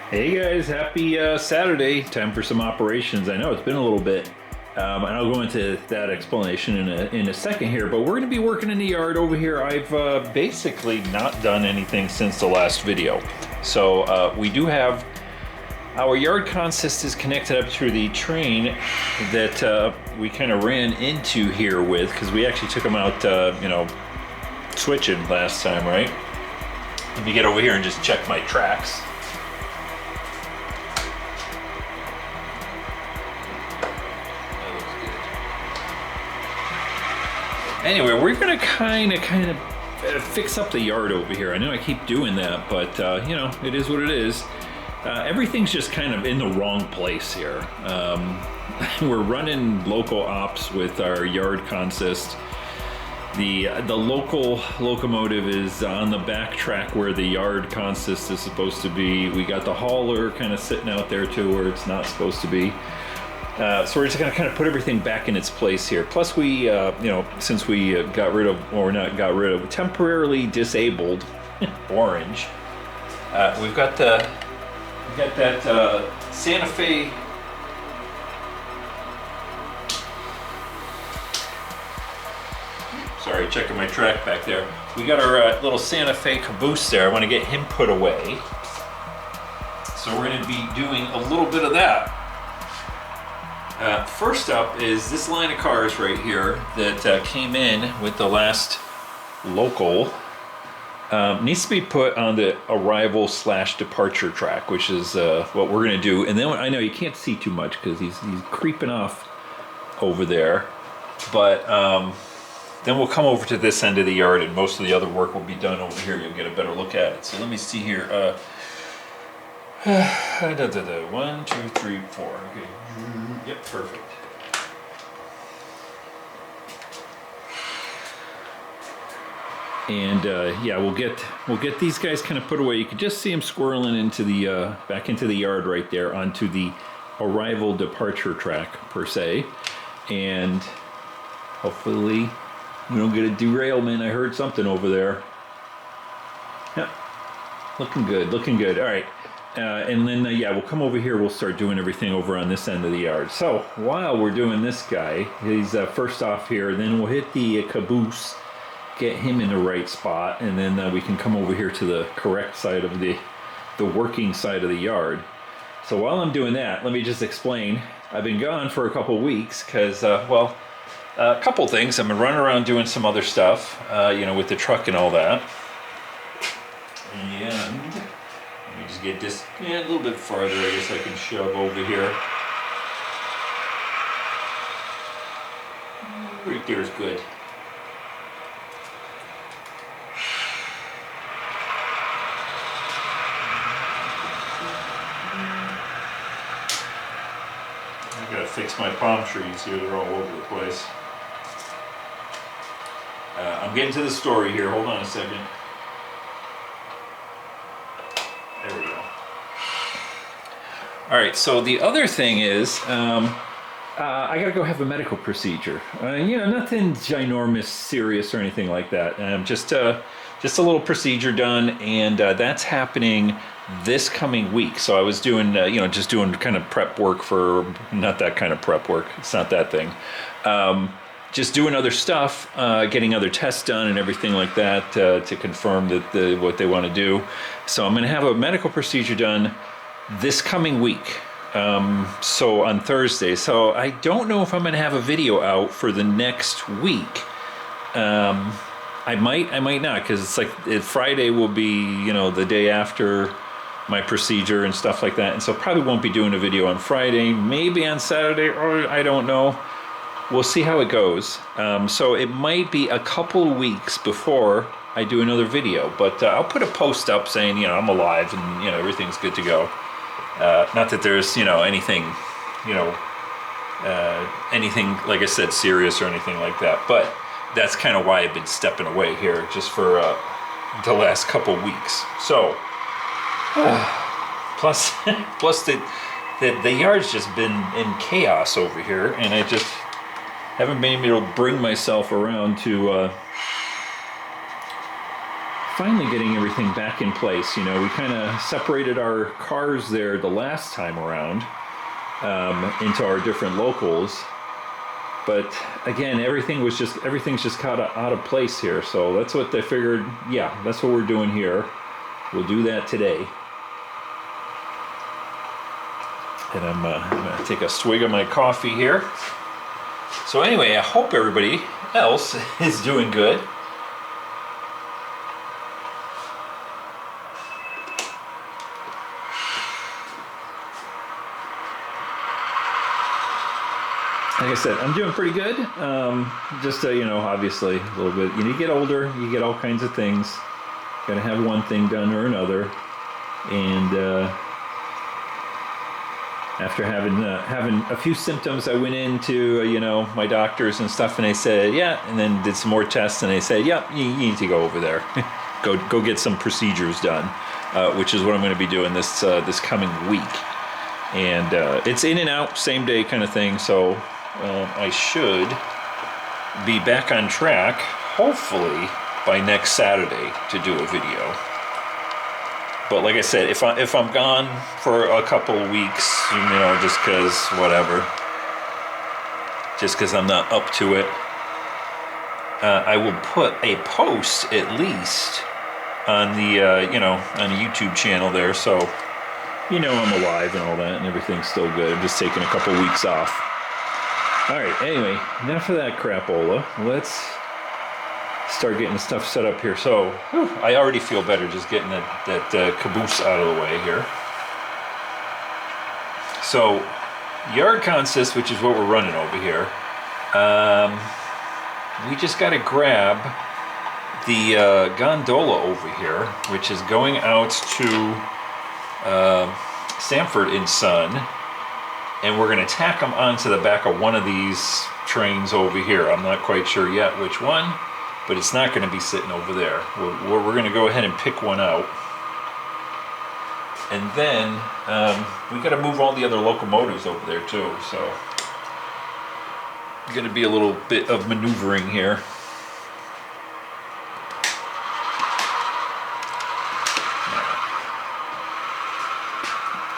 Hey guys, happy Saturday. Time for some operations. I know it's been a little bit, and I'll go into that explanation in a second here, but we're going to be working in the yard over here. I've basically not done anything since the last video. So we do have our yard consist is connected up through the train that we kind of ran into here with, because we actually took them out, switching last time, right? Let me get over here and just check my tracks. Anyway, we're gonna kind of fix up the yard over here. I know I keep doing that, but it is what it is. Everything's just kind of in the wrong place here. We're running local ops with our yard consist. The local locomotive is on the back track where the yard consist is supposed to be. We got the hauler kind of sitting out there too, where it's not supposed to be. So we're just going to kind of put everything back in its place here. Plus we, since we temporarily disabled orange, we've got that Santa Fe. Sorry, checking my track back there. We got our little Santa Fe caboose there. I want to get him put away. So we're going to be doing a little bit of that. First up is this line of cars right here that came in with the last local. Needs to be put on the arrival / departure track, which is what we're going to do. And then I know you can't see too much because he's creeping off over there. But then we'll come over to this end of the yard and most of the other work will be done over here. You'll get a better look at it. So let me see here. 1, 2, 3, 4. Okay. Yep, perfect. And yeah, we'll get these guys kind of put away. You can just see them squirreling into the back into the yard right there onto the arrival departure track per se, and hopefully we don't get a derailment. I heard something over there. Yep, looking good, looking good. All right. And then, we'll come over here. We'll start doing everything over on this end of the yard. So while we're doing this guy, he's first off here. Then we'll hit the caboose, get him in the right spot, and then we can come over here to the correct side of the working side of the yard. So while I'm doing that, let me just explain. I've been gone for a couple weeks because, a couple things. I've been running around doing some other stuff, with the truck and all that. And let me just get this a little bit farther. I guess I can shove over here. Right there is good. I gotta fix my palm trees here. They're all over the place. I'm getting to the story here. Hold on a second. There we go. All right, so the other thing is, I gotta go have a medical procedure. Nothing ginormous, serious, or anything like that. Just a little procedure done, and that's happening this coming week. So I was doing, just doing kind of prep work for, not that kind of prep work. It's not that thing. Just doing other stuff, getting other tests done and everything like that to confirm that what they want to do. So I'm going to have a medical procedure done this coming week. So on Thursday. So I don't know if I'm going to have a video out for the next week. I might not, because it's like Friday will be, the day after my procedure and stuff like that. And so probably won't be doing a video on Friday, maybe on Saturday, or I don't know. We'll see how it goes. So it might be a couple weeks before I do another video, but I'll put a post up saying, I'm alive and, everything's good to go. Not that there's, anything, anything, like I said, serious or anything like that. But that's kind of why I've been stepping away here just for the last couple weeks. So, plus the yard's just been in chaos over here, and I just haven't been able to bring myself around to finally getting everything back in place. You know, we kind of separated our cars there the last time around into our different locals. But again, everything's just kind of out of place here. So that's what they figured. Yeah, that's what we're doing here. We'll do that today. And I'm going to take a swig of my coffee here. So anyway, I hope everybody else is doing good. Like I said, I'm doing pretty good. Just, you know, obviously a little bit. You get older, you get all kinds of things. Got to have one thing done or another. And after having a few symptoms, I went into, you know, my doctors and stuff, and they said, yeah, and then did some more tests, and they said, yeah, you need to go over there. go get some procedures done, which is what I'm going to be doing this coming week. And it's in and out, same day kind of thing, so I should be back on track, hopefully, by next Saturday to do a video. But like I said, if I'm gone for a couple of weeks, you know, just because whatever, just because I'm not up to it, I will put a post at least on the you know, on the YouTube channel there, so you know I'm alive and all that, and everything's still good. I'm just taking a couple weeks off. All right. Anyway, enough of that crapola. Let's start getting stuff set up here. So I already feel better just getting that caboose out of the way here. So yard consist, which is what we're running over here, we just got to grab the gondola over here, which is going out to Sanford and Son, and we're going to tack them onto the back of one of these trains over here. I'm not quite sure yet which one, but it's not going to be sitting over there. We're going to go ahead and pick one out. And then we got to move all the other locomotives over there too, so going to be a little bit of maneuvering here.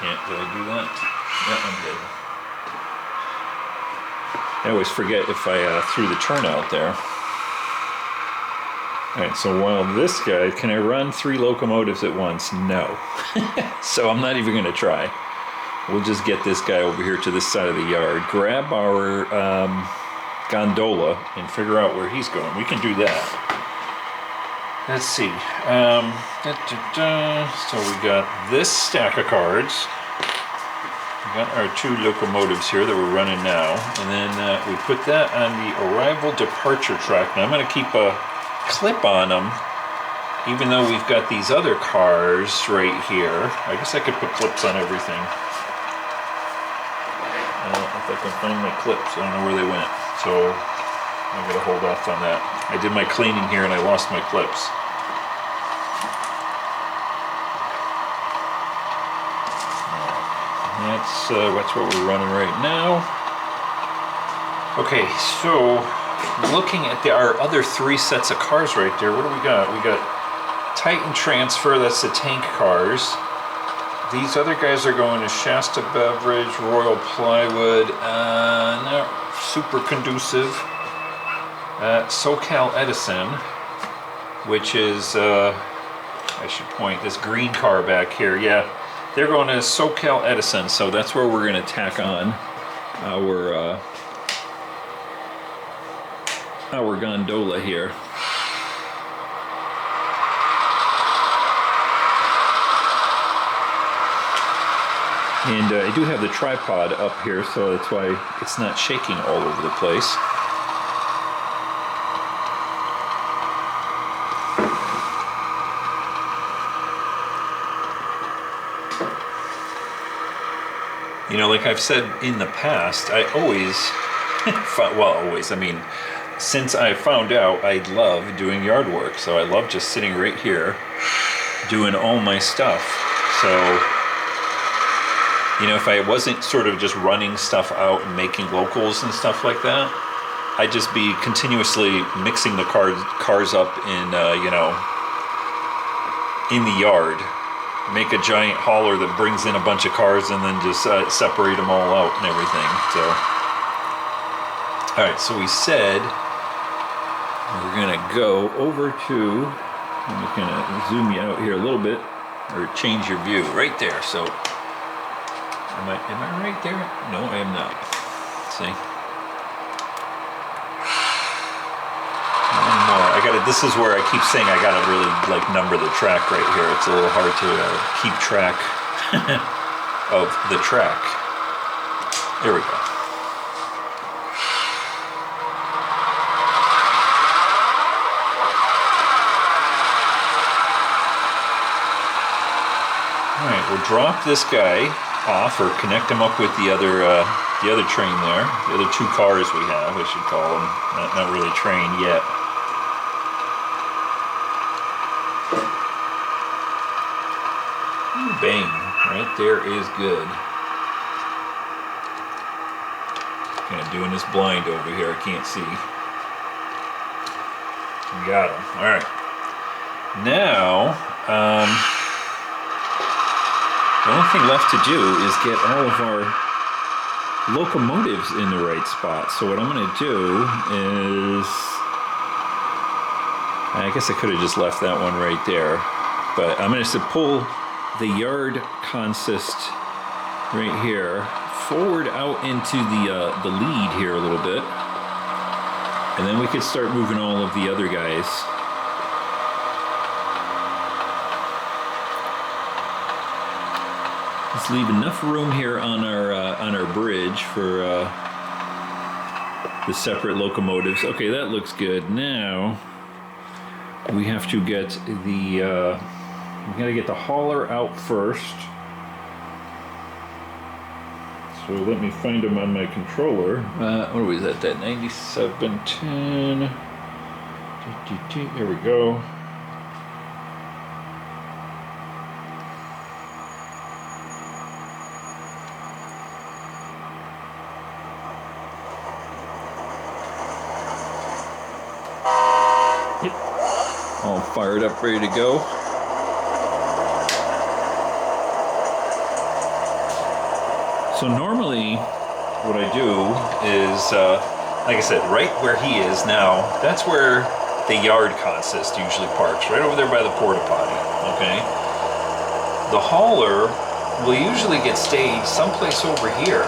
Yeah, did I do that? Yeah, I'm good. I always forget if I threw the turnout there. Alright, so while this guy, can I run 3 locomotives at once? No. So I'm not even going to try. We'll just get this guy over here to this side of the yard, grab our gondola, and figure out where he's going. We can do that. Let's see. So we got this stack of cards. We got our 2 locomotives here that we're running now. And then we put that on the arrival departure track. Now I'm going to keep a clip on them, even though we've got these other cars right here. I guess I could put clips on everything. I don't know if I can find my clips. I don't know where they went, so I'm gonna hold off on that. I did my cleaning here and I lost my clips. That's what we're running right now. Okay, so looking at our other 3 sets of cars right there, what do we got? We got Titan Transfer, that's the tank cars. These other guys are going to Shasta Beverage, Royal Plywood, not super conducive. SoCal Edison, which is, I should point this green car back here. Yeah, they're going to SoCal Edison, so that's where we're going to tack on our gondola here. And I do have the tripod up here, so that's why it's not shaking all over the place. You know, like I've said in the past, I always, I mean, since I found out I love doing yard work, so I love just sitting right here doing all my stuff. So, you know, if I wasn't sort of just running stuff out and making locals and stuff like that, I'd just be continuously mixing the cars up in, you know, in the yard. Make a giant hauler that brings in a bunch of cars and then just separate them all out and everything. So, all right, so we said we're gonna go over to, I'm just gonna zoom you out here a little bit, or change your view right there. So, am I right there? No, I am not. See? One more. This is where I keep saying I gotta really like number the track right here. It's a little hard to keep track of the track. There we go. All right, we'll drop this guy off, or connect him up with the other train there. The other two cars we have, I should call them. Not really train yet. Bang, right there is good. Kind of doing this blind over here, I can't see. Got him, all right. Now, the only thing left to do is get all of our locomotives in the right spot. So what I'm gonna do is, I guess I could have just left that one right there, but I'm gonna pull the yard consist right here forward out into the lead here a little bit, and then we could start moving all of the other guys. Let's leave enough room here on our bridge for the separate locomotives. Okay, that looks good. Now we have to get the we gotta get the hauler out first. So let me find them on my controller. What was that? That 9710. There we go. Yep. All fired up, ready to go. So normally what I do is, like I said, right where he is now, that's where the yard consist usually parks, right over there by the porta potty, okay? The hauler will usually get staged someplace over here,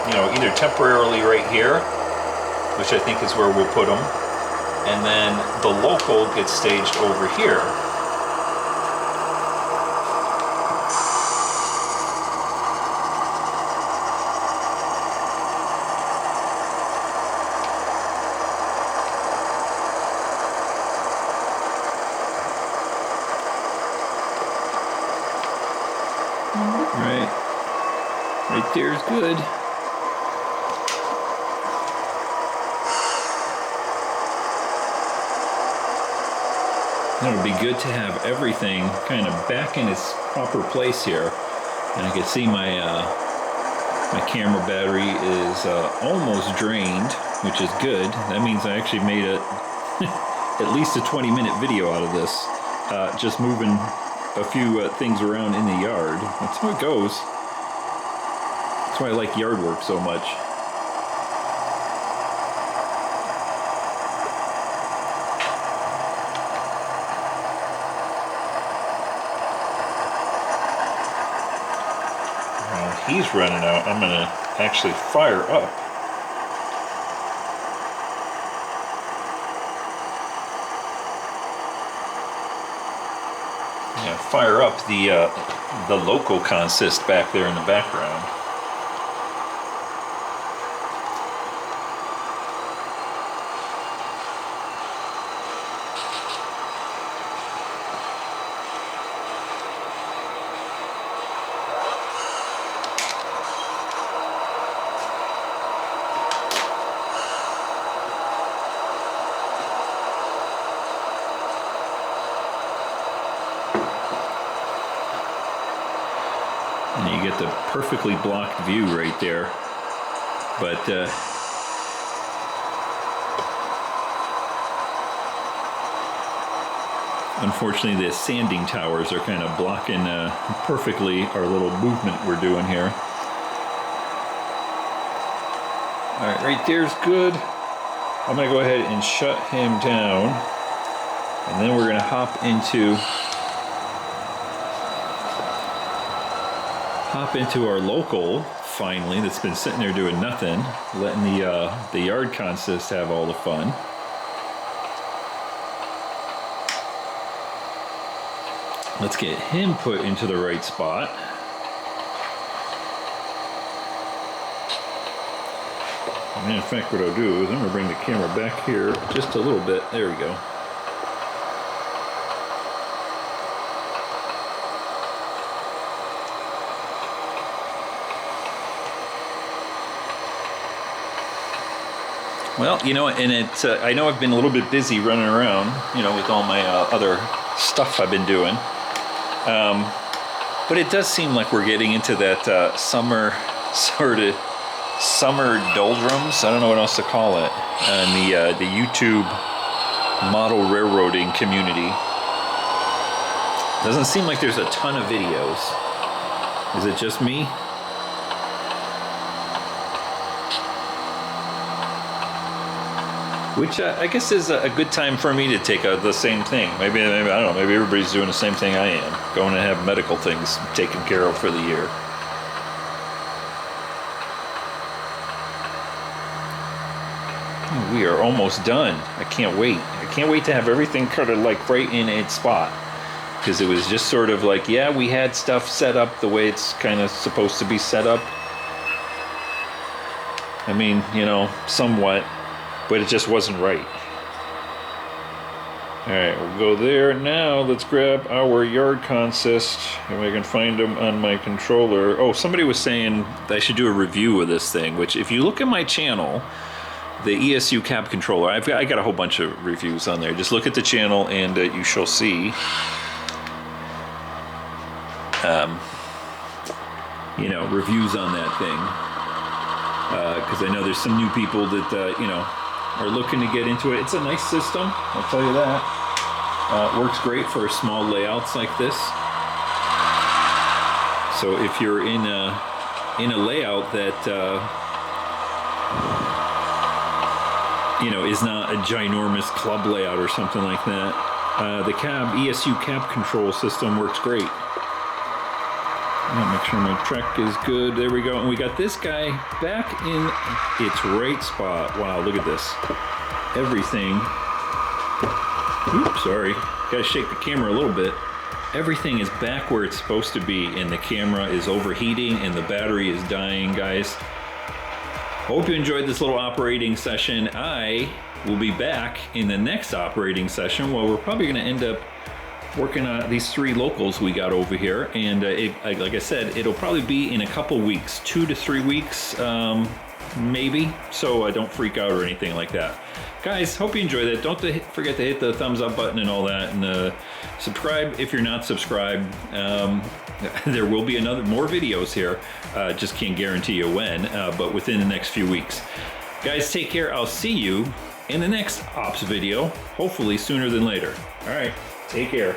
you know, either temporarily right here, which I think is where we'll put him, and then the local gets staged over here. Right there's good. It would be good to have everything kind of back in its proper place here. And I can see my my camera battery is almost drained, which is good. That means I actually made at least a 20-minute video out of this, just moving a few things around in the yard. That's how it goes. That's why I like yard work so much. While he's running out, I'm going to actually fire up. Fire up the local consist back there in the background. And you get the perfectly blocked view right there. But Unfortunately, the sanding towers are kind of blocking perfectly our little movement we're doing here. All right, right there's good. I'm gonna go ahead and shut him down, and then we're gonna hop into our local finally, that's been sitting there doing nothing, letting the yard consist have all the fun. Let's get him put into the right spot. And in fact, what I'll do is I'm going to bring the camera back here just a little bit. There we go. Well, you know, and I know I've been a little bit busy running around, you know, with all my other stuff I've been doing. But it does seem like we're getting into that summer doldrums. I don't know what else to call it. And the YouTube model railroading community. Doesn't seem like there's a ton of videos. Is it just me? Which I guess is a good time for me to take the same thing. Maybe I don't know. Maybe everybody's doing the same thing I am, going to have medical things taken care of for the year. We are almost done. I can't wait. I can't wait to have everything kind of like right in its spot, because it was just sort of like, yeah, we had stuff set up the way it's kind of supposed to be set up. I mean, you know, somewhat. But it just wasn't right. All right, we'll go there. Now let's grab our yard consist, if I can find them on my controller. Oh, somebody was saying that I should do a review of this thing, which if you look at my channel, the ESU cab controller, I got a whole bunch of reviews on there. Just look at the channel and you shall see. You know, reviews on that thing. Because I know there's some new people that, you know, are looking to get into it. It's a nice system, I'll tell you that. Works great for small layouts like this. So if you're in a layout that you know, is not a ginormous club layout or something like that, the ESU cab control system works great. Make sure my track is good. There we go. And we got this guy back in its right spot. Wow, look at this. Everything. Oops, sorry. Gotta shake the camera a little bit. Everything is back where it's supposed to be, and the camera is overheating and the battery is dying, guys. Hope you enjoyed this little operating session. I will be back in the next operating session. Well, we're probably going to end up working on these 3 locals we got over here, and like I said, it'll probably be in a couple weeks, 2 to 3 weeks, maybe, so I don't freak out or anything like that. Guys, hope you enjoyed it. Don't forget to hit the thumbs up button and all that, and subscribe if you're not subscribed. There will be more videos here, just can't guarantee you when, but within the next few weeks. Guys, take care. I'll see you in the next ops video, hopefully sooner than later. All right. Take care.